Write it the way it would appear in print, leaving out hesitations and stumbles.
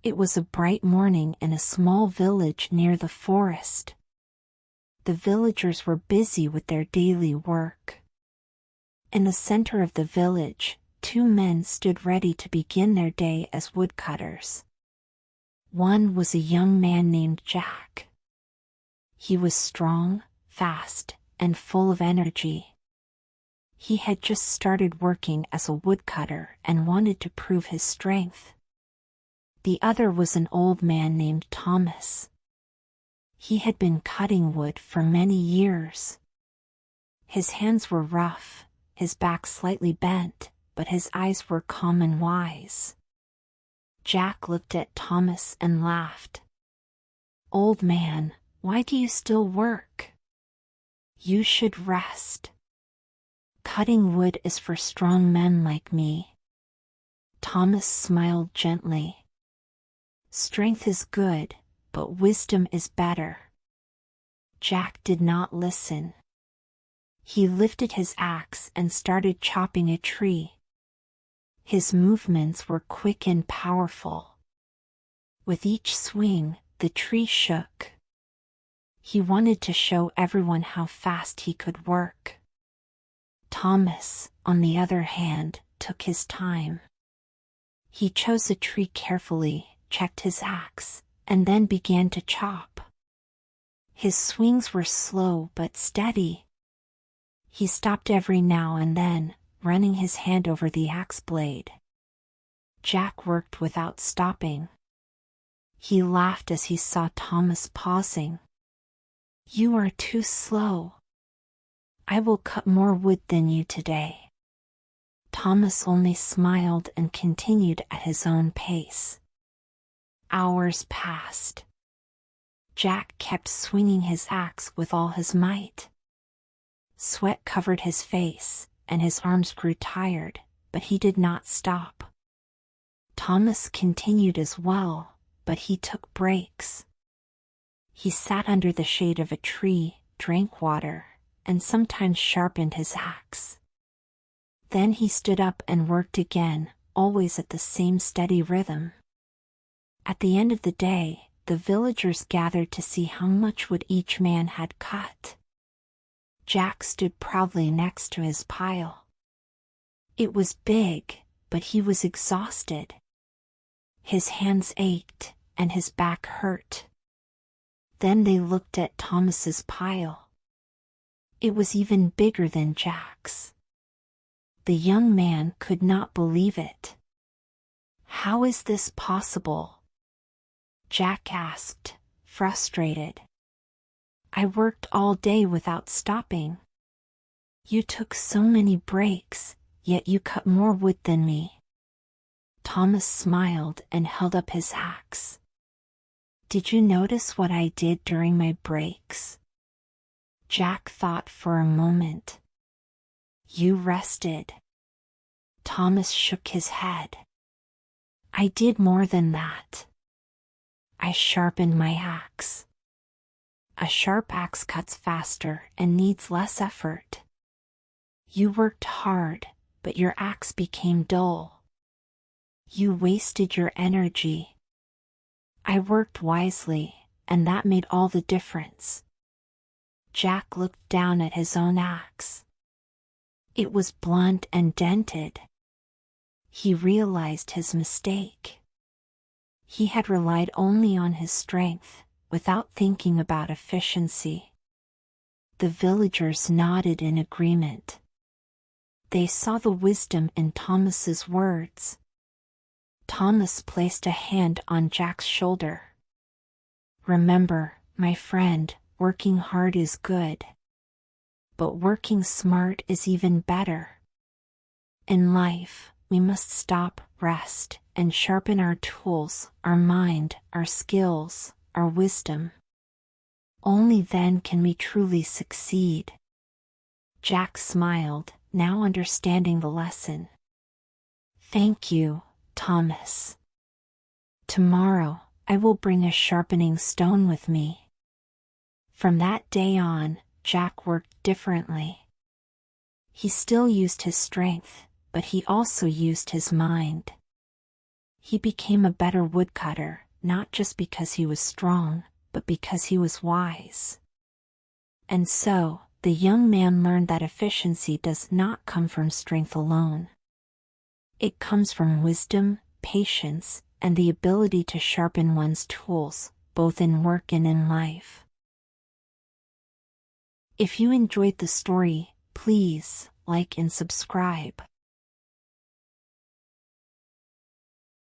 It was a bright morning in a small village near the forest. The villagers were busy with their daily work. In the center of the village, two men stood ready to begin their day as woodcutters. One was a young man named Jack. He was strong, fast, and full of energy. He had just started working as a woodcutter and wanted to prove his strength. The other was an old man named Thomas. He had been cutting wood for many years. His hands were rough, his back slightly bent, but his eyes were calm and wise. Jack looked at Thomas and laughed. "Old man, why do you still work? You should rest. Cutting wood is for strong men like me." Thomas smiled gently. "Strength is good, but wisdom is better." Jack did not listen. He lifted his axe and started chopping a tree. His movements were quick and powerful. With each swing, the tree shook. He wanted to show everyone how fast he could work. Thomas, on the other hand, took his time. He chose a tree carefully, checked his axe, and then began to chop. His swings were slow but steady. He stopped every now and then, running his hand over the axe blade. Jack worked without stopping. He laughed as he saw Thomas pausing. "You are too slow. I will cut more wood than you today." Thomas only smiled and continued at his own pace. Hours passed. Jack kept swinging his axe with all his might. Sweat covered his face, and his arms grew tired, but he did not stop. Thomas continued as well, but he took breaks. He sat under the shade of a tree, drank water, and sometimes sharpened his axe. Then he stood up and worked again, always at the same steady rhythm. At the end of the day, the villagers gathered to see how much wood each man had cut. Jack stood proudly next to his pile. It was big, but he was exhausted. His hands ached, and his back hurt. Then they looked at Thomas's pile. It was even bigger than Jack's. The young man could not believe it. "How is this possible?" Jack asked, frustrated. "I worked all day without stopping. You took so many breaks, yet you cut more wood than me." Thomas smiled and held up his axe. "Did you notice what I did during my breaks?" Jack thought for a moment. "You rested." Thomas shook his head. "I did more than that. I sharpened my axe. A sharp axe cuts faster and needs less effort. You worked hard, but your axe became dull. You wasted your energy. I worked wisely, and that made all the difference." Jack looked down at his own axe. It was blunt and dented. He realized his mistake. He had relied only on his strength, without thinking about efficiency. The villagers nodded in agreement. They saw the wisdom in Thomas's words. Thomas placed a hand on Jack's shoulder. "Remember, my friend, working hard is good. But working smart is even better. In life, we must stop, rest, and sharpen our tools, our mind, our skills, our wisdom. Only then can we truly succeed." Jack smiled, now understanding the lesson. "Thank you, Thomas. Tomorrow, I will bring a sharpening stone with me." From that day on, Jack worked differently. He still used his strength, but he also used his mind. He became a better woodcutter, not just because he was strong, but because he was wise. And so, the young man learned that efficiency does not come from strength alone. It comes from wisdom, patience, and the ability to sharpen one's tools, both in work and in life. If you enjoyed the story, please like and subscribe.